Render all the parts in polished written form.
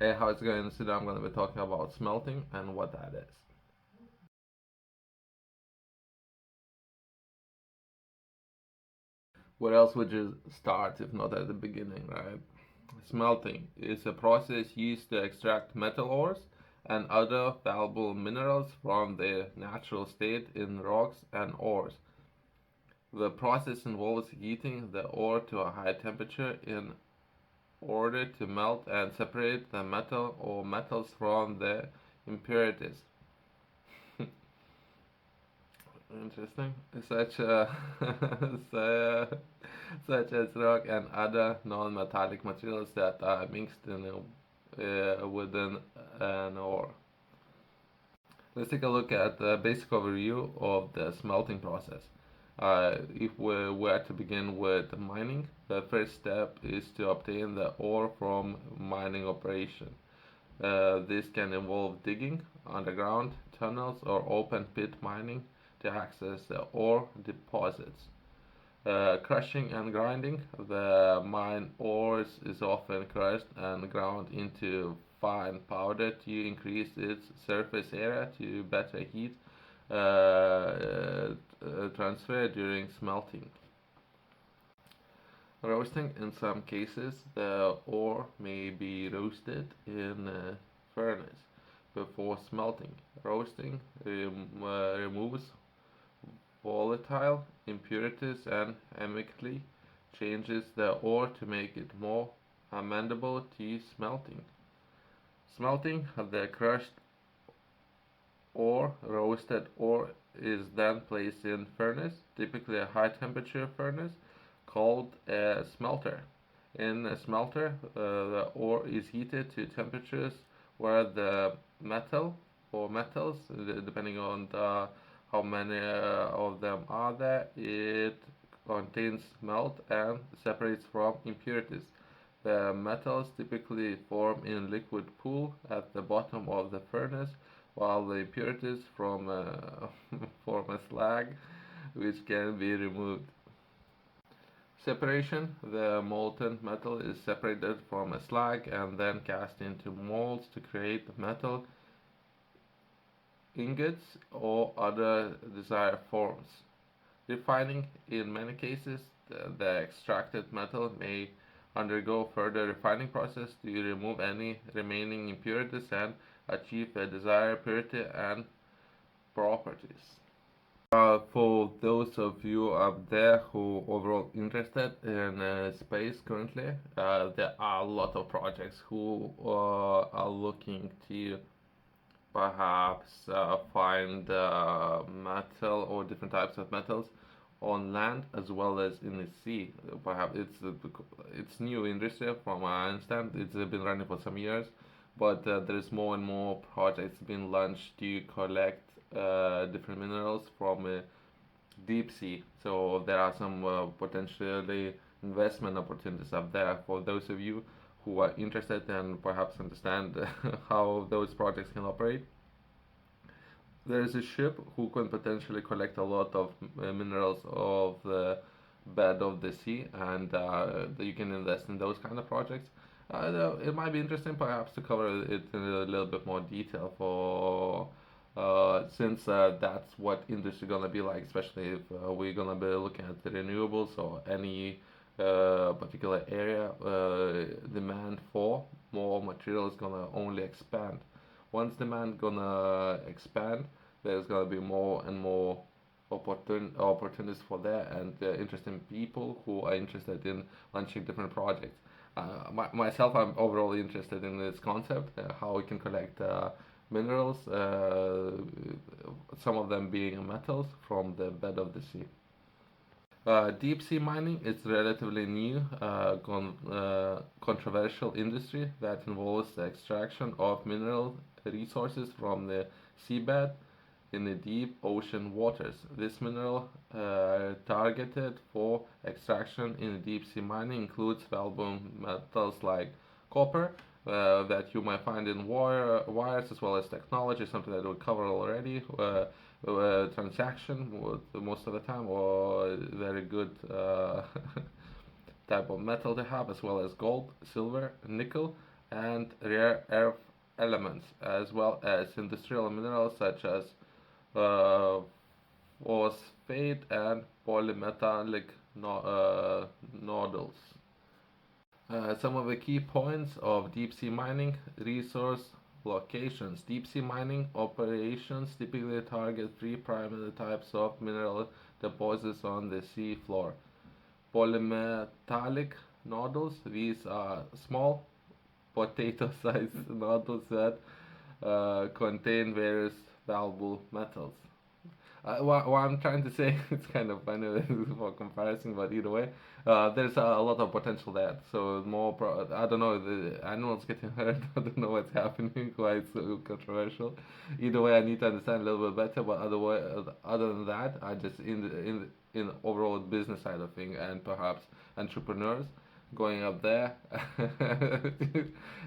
Hey, how's it going? Today I'm going to be talking about smelting and what that is. Where else would you start if not at the beginning, right? Smelting is a process used to extract metal ores and other valuable minerals from their natural state in rocks and ores. The process involves heating the ore to a high temperature in order to melt and separate the metal or metals from the impurities. Interesting. So- such as rock and other non-metallic materials that are mixed within an ore. Let's take a look at the basic overview of the smelting process. If we were to begin with mining, the first step is to obtain the ore from mining operation. This can involve digging underground tunnels or open pit mining to access the ore deposits. Crushing and grinding. The mine ores is often crushed and ground into fine powder to increase its surface area to better heat transfer during smelting. Roasting. In some cases, the ore may be roasted in a furnace before smelting. Roasting removes volatile impurities and chemically changes the ore to make it more amenable to smelting. Smelting, the crushed or roasted ore is then placed in furnace, typically a high temperature furnace called a smelter. In a smelter, the ore is heated to temperatures where the metal or metals, depending on how many of them are there, it contains melt and separates from impurities. The metals typically form in liquid pool at the bottom of the furnace, while the impurities from form a slag, which can be removed. Separation. The molten metal is separated from a slag and then cast into molds to create metal ingots or other desired forms. Refining. In many cases, the extracted metal may undergo further refining process to remove any remaining impurities and achieve the desired purity and properties. For those of you out there who overall interested in space currently, there are a lot of projects who are looking to perhaps find metal or different types of metals on land as well as in the sea. Perhaps it's new industry from what I understand. It's been running for some years, but there's more and more projects being launched to collect different minerals from deep sea. So there are some potentially investment opportunities up there for those of you who are interested and perhaps understand how those projects can operate. There is a ship who can potentially collect a lot of minerals of the bed of the sea, and you can invest in those kind of projects. It might be interesting perhaps to cover it in a little bit more detail for since that's what industry gonna be like, especially if we're gonna be looking at the renewables or any particular area. Demand for more material is gonna only expand. Once demand gonna expand, there's gonna be more and more opportunities for there and interesting people who are interested in launching different projects. Myself, I'm overall interested in this concept, how we can collect minerals, some of them being metals from the bed of the sea. Deep sea mining is relatively new, controversial industry that involves the extraction of mineral resources from the seabed in the deep ocean waters. This mineral targeted for extraction in the deep sea mining includes valuable metals like copper, that you might find in wires as well as technology, something that we covered already. Transaction most of the time, or very good type of metal to have, as well as gold, silver, nickel, and rare earth elements, as well as industrial minerals such as uh, phosphate and polymetallic nodules. Some of the key points of deep sea mining: resource locations. Deep sea mining operations typically target three primary types of mineral deposits on the sea floor. Polymetallic nodules. These are small potato-sized nodules that contain various valuable metals. What I'm trying to say, it's kind of funny for comparison, but either way, there's a lot of potential there. So I don't know, the animals getting hurt. I don't know what's happening. Why it's so controversial. Either way, I need to understand a little bit better. But other than that, I just in overall business side of thing, and perhaps entrepreneurs going up there,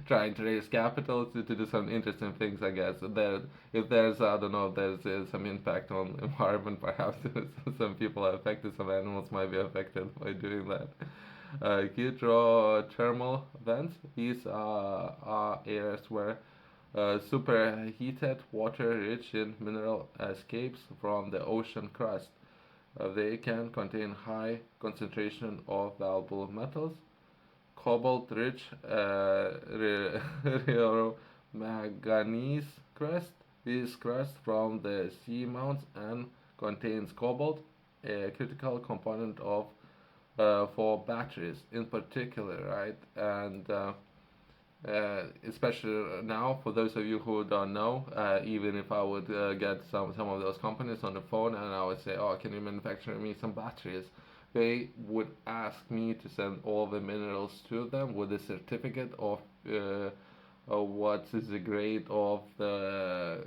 trying to raise capital to do some interesting things, I guess. If there's, I don't know, if there's some impact on environment, perhaps some people are affected, some animals might be affected by doing that. Hydrothermal vents, these are areas where superheated water rich in mineral escapes from the ocean crust. They can contain high concentration of valuable metals. Cobalt-Rich Ferromanganese crust. This crust from the seamounts and contains cobalt, a critical component of for batteries in particular, right? And especially now, for those of you who don't know, even if I would get some of those companies on the phone and I would say, "Oh, can you manufacture me some batteries?" They would ask me to send all the minerals to them with a certificate of what is the grade of the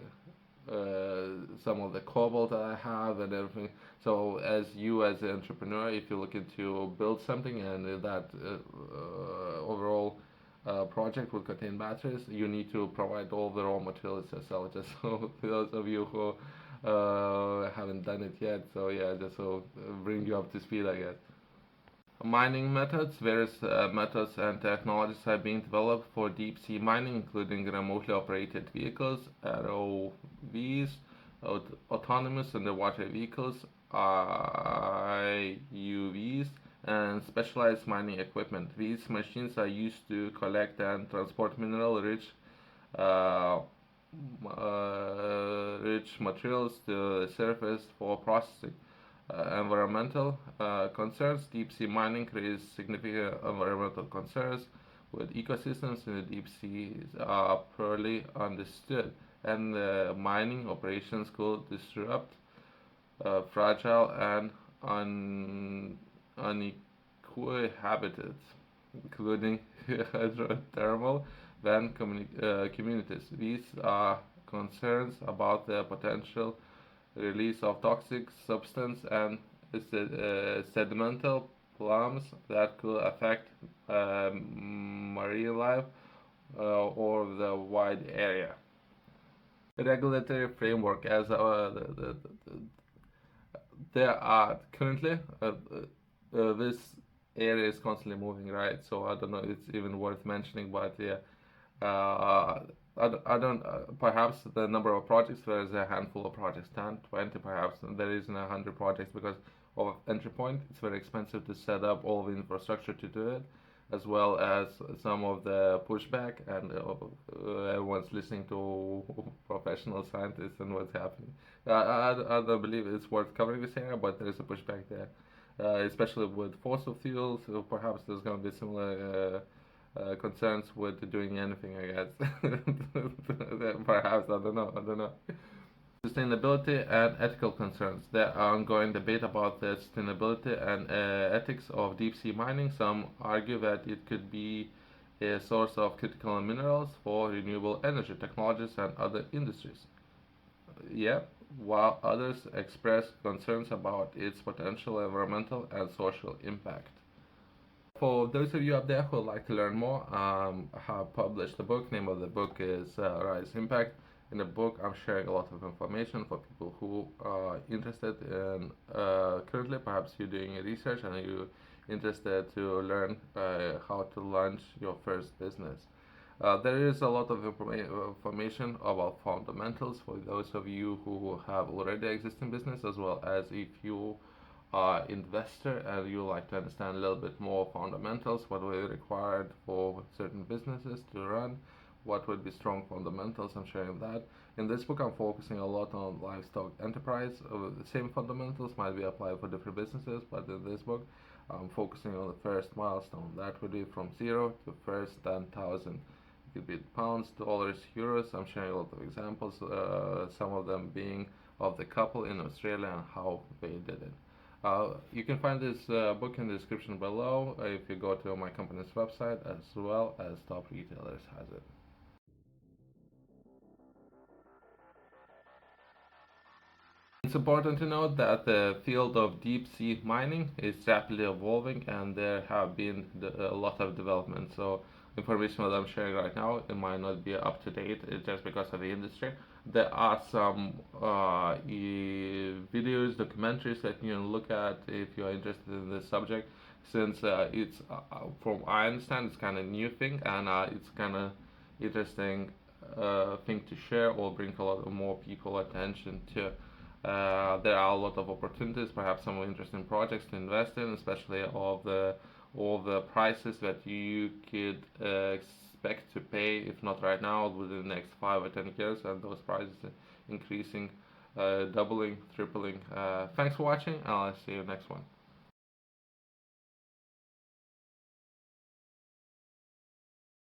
some of the cobalt that I have and everything. So as an entrepreneur, if you're looking to build something and that overall project will contain batteries, you need to provide all the raw materials yourself. Just so those of you who haven't done it yet, so yeah, just so bring you up to speed, I guess. Mining methods. Various methods and technologies are being developed for deep sea mining, including remotely operated vehicles, ROVs, autonomous underwater vehicles, IUVs, and specialized mining equipment. These machines are used to collect and transport mineral-rich rich materials to the surface for processing. Environmental concerns. Deep sea mining creates significant environmental concerns with ecosystems in the deep sea are poorly understood, and mining operations could disrupt fragile and unequal habitats, including hydrothermal vent communities. These are concerns about the potential release of toxic substance and sedimental plumes that could affect marine life or the wide area. Regulatory framework. As there are currently this area is constantly moving, right? So I don't know if it's even worth mentioning, but yeah, I don't perhaps the number of projects, there's a handful of projects, 10, 20 perhaps, and there isn't 100 projects because of entry point. It's very expensive to set up all the infrastructure to do it, as well as some of the pushback, and everyone's listening to professional scientists and what's happening. I don't believe it's worth covering this area, but there is a pushback there, especially with fossil fuels. So perhaps there's going to be similar concerns with doing anything, I guess. Perhaps, I don't know. I don't know. Sustainability and ethical concerns. There are ongoing debate about the sustainability and ethics of deep sea mining. Some argue that it could be a source of critical minerals for renewable energy technologies and other industries. Yeah, while others express concerns about its potential environmental and social impact. For those of you out there who would like to learn more, I have published a book. Name of the book is Rise Impact. In the book, I'm sharing a lot of information for people who are interested in currently. Perhaps you're doing research and you're interested to learn how to launch your first business. There is a lot of information about fundamentals for those of you who have already existing business, as well as if you are investor and you like to understand a little bit more fundamentals, what will be required for certain businesses to run, what would be strong fundamentals. I'm sharing that. In this book, I'm focusing a lot on livestock enterprise. The same fundamentals might be applied for different businesses, but in this book, I'm focusing on the first milestone. That would be from zero to first 10,000. It could be pounds, dollars, euros. I'm sharing a lot of examples, some of them being of the couple in Australia and how they did it. You can find this book in the description below if you go to my company's website, as well as Top Retailers has it. It's important to note that the field of deep sea mining is rapidly evolving and there have been a lot of development. So information that I'm sharing right now, it might not be up to date just because of the industry. There are some videos, documentaries that you can look at if you're interested in this subject, since it's, from I understand, it's kind of new thing, and it's kind of interesting thing to share or bring a lot more people attention to. There are a lot of opportunities, perhaps some interesting projects to invest in, especially all the prices that you could expect to pay, if not right now, within the next 5 or 10 years, and those prices increasing, doubling, tripling. Thanks for watching, and I'll see you next one.